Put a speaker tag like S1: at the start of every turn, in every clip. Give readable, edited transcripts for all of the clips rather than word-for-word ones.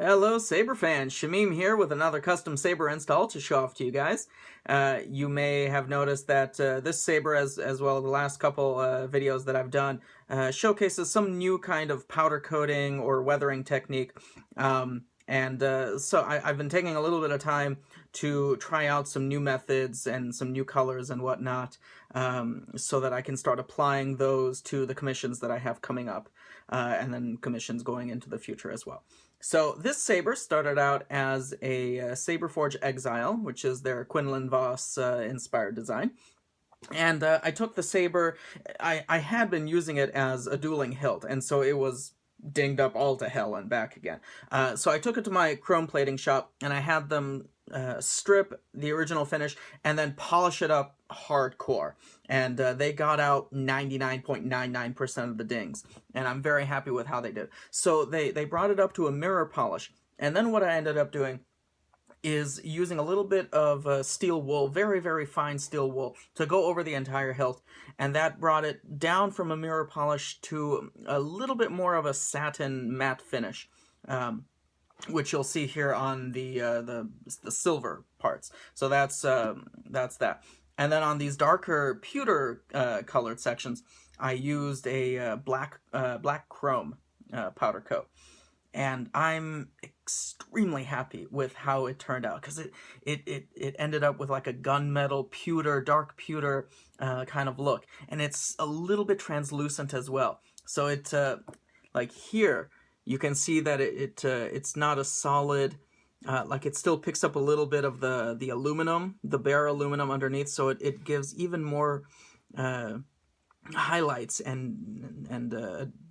S1: Hello Saber fans, Shamim here with another custom Saber install to show off to you guys. You may have noticed that this Saber, as well as the last couple videos that I've done, showcases some new kind of powder coating or weathering technique. So I've been taking a little bit of time to try out some new methods and some new colors and whatnot, so that I can start applying those to the commissions that I have coming up, and then commissions going into the future as well. So this saber started out as a Saberforge Exile, which is their Quinlan Voss inspired design. And I took the saber, I had been using it as a dueling hilt, and so it was dinged up all to hell and back again. So I took it to my chrome plating shop, and I had them strip the original finish and then polish it up hardcore. And they got out 99.99% of the dings. And I'm very happy with how they did. So they brought it up to a mirror polish. And then what I ended up doing is using a little bit of steel wool, very, very fine steel wool, to go over the entire hilt, and that brought it down from a mirror polish to a little bit more of a satin matte finish, which you'll see here on the silver parts. So that's that. And then on these darker pewter colored sections, I used a black chrome powder coat. And I'm extremely happy with how it turned out, because it ended up with like a gunmetal pewter, dark pewter kind of look, and it's a little bit translucent as well. So it like here you can see that it's not a solid, like it still picks up a little bit of the aluminum, the bare aluminum underneath, so it gives even more highlights and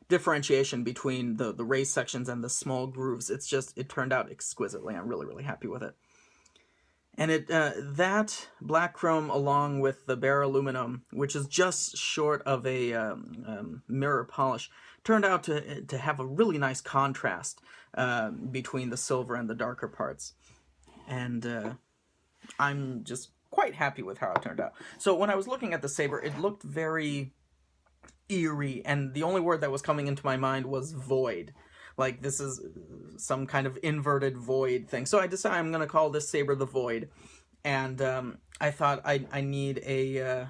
S1: differentiation between the raised sections and the small grooves. It turned out exquisitely. I'm really, really happy with it. And that black chrome, along with the bare aluminum, which is just short of a mirror polish, turned out to have a really nice contrast between the silver and the darker parts. And I'm just quite happy with how it turned out. So when I was looking at the saber, it looked very eerie, and the only word that was coming into my mind was void. Like, this is some kind of inverted void thing. So I decided I'm going to call this saber the Void. And I thought I need a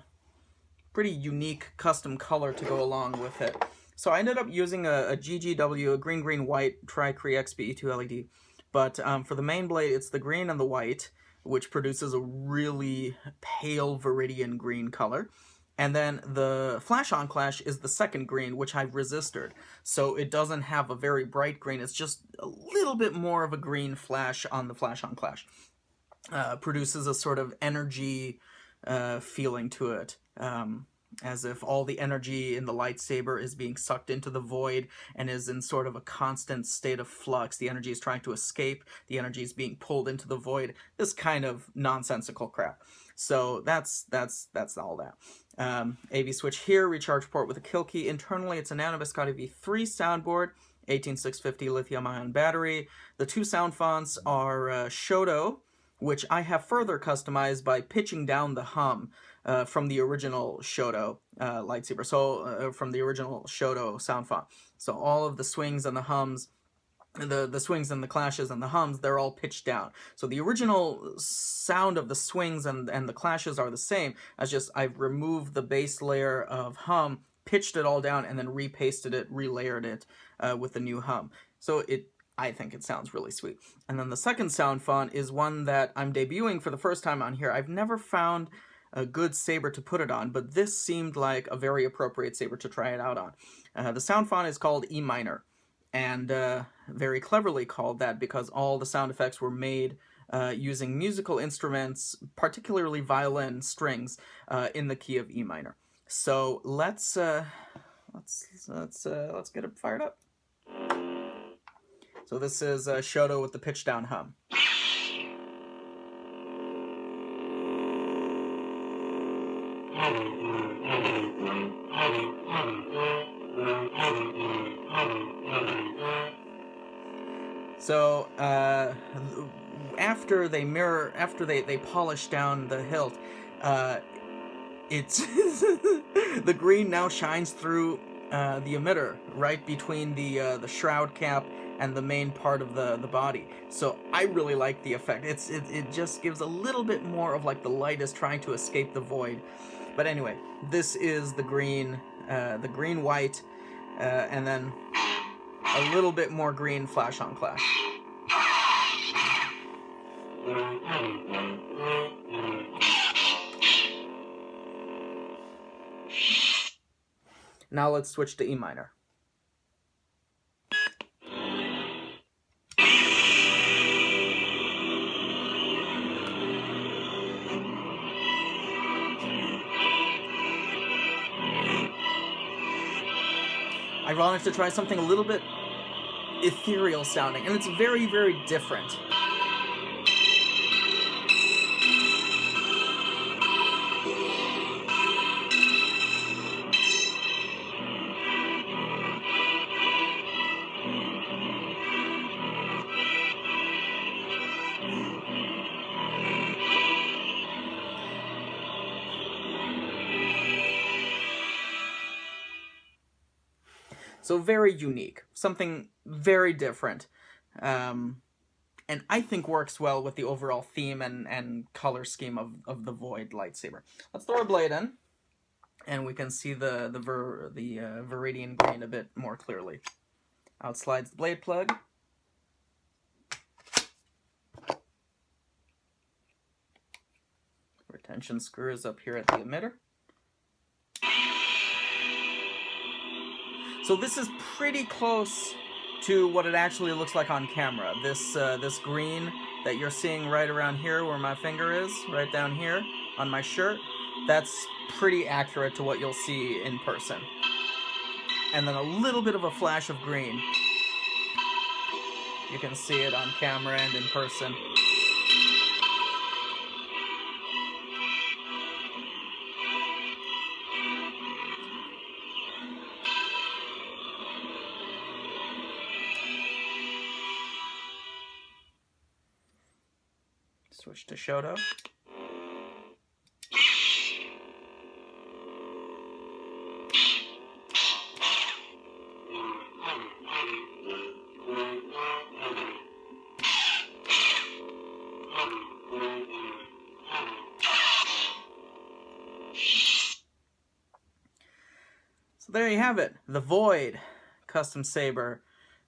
S1: pretty unique custom color to go along with it. So I ended up using a GGW, a green-green-white tri-Cree XBE2 LED. But for the main blade, it's the green and the white, which produces a really pale viridian green color. And then the flash-on clash is the second green, which I've resisted. So it doesn't have a very bright green. It's just a little bit more of a green flash on the flash-on clash. Produces a sort of energy feeling to it. As if all the energy in the lightsaber is being sucked into the void and is in sort of a constant state of flux. The energy is trying to escape. The energy is being pulled into the void. This kind of nonsensical crap. So that's all that. AV switch here, recharge port with a kill key. Internally, it's a Nano Biscotti V3 soundboard, 18650 lithium-ion battery. The two sound fonts are Shoto, which I have further customized by pitching down the hum from the original Shoto lightsaber. So from the original Shoto sound font. So all of the swings and the hums, the swings and the clashes and the hums, they're all pitched down. So the original sound of the swings and the clashes are the same, as just I've removed the base layer of hum, pitched it all down, and then repasted it, relayered it with the new hum. So I think it sounds really sweet. And then the second sound font is one that I'm debuting for the first time on here. I've never found a good saber to put it on, but this seemed like a very appropriate saber to try it out on. The sound font is called E Minor, and very cleverly called that because all the sound effects were made using musical instruments, particularly violin strings, in the key of E minor. So let's get it fired up. So this is Shoto with the pitch down hum. So after they polish down the hilt, it's the green now shines through the emitter right between the shroud cap and the main part of the body. So I really like the effect. It just gives a little bit more of like the light is trying to escape the void. But anyway, this is the green white, and then a little bit more green flash on clash. Now let's switch to E minor. I wanted to try something a little bit ethereal sounding, and it's very, very different. So very unique, something very different, and I think works well with the overall theme and color scheme of the Void lightsaber. Let's throw our blade in, and we can see the viridian green a bit more clearly. Out slides the blade plug. Retention screw is up here at the emitter. So this is pretty close to what it actually looks like on camera. This green that you're seeing right around here where my finger is, right down here on my shirt, that's pretty accurate to what you'll see in person. And then a little bit of a flash of green. You can see it on camera and in person. Switch to Shoto. So there you have it, the Void custom saber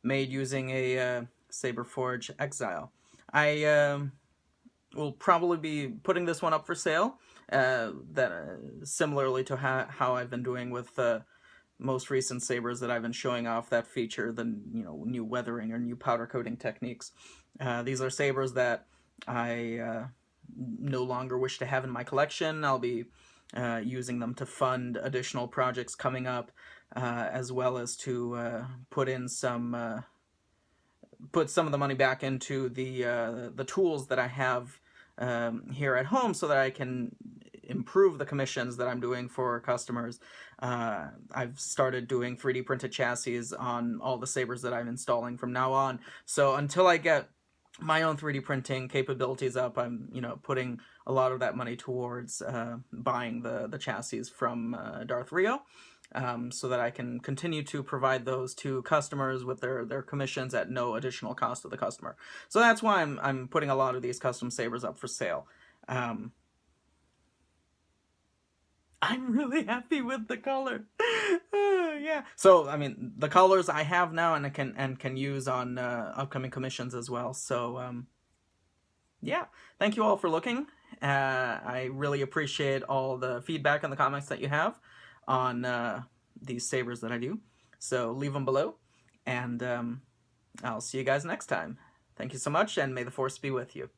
S1: made using a Saber Forge Exile. We'll probably be putting this one up for sale, similarly to how I've been doing with most recent sabers that I've been showing off that feature the new weathering or new powder coating techniques. These are sabers that I no longer wish to have in my collection. I'll be using them to fund additional projects coming up, as well as to put some of the money back into the tools that I have here at home so that I can improve the commissions that I'm doing for customers. I've started doing 3D printed chassis on all the sabers that I'm installing from now on. So until I get my own 3D printing capabilities up, I'm putting a lot of that money towards buying the chassis from Darth Rio. So that I can continue to provide those to customers with their commissions at no additional cost to the customer. So that's why I'm putting a lot of these custom sabers up for sale. I'm really happy with the color. Yeah. So I mean, the colors I have now and can use on upcoming commissions as well. So yeah, thank you all for looking. I really appreciate all the feedback and the comments that you have on these sabers that I do. So leave them below, and I'll see you guys next time. Thank you so much, and may the Force be with you.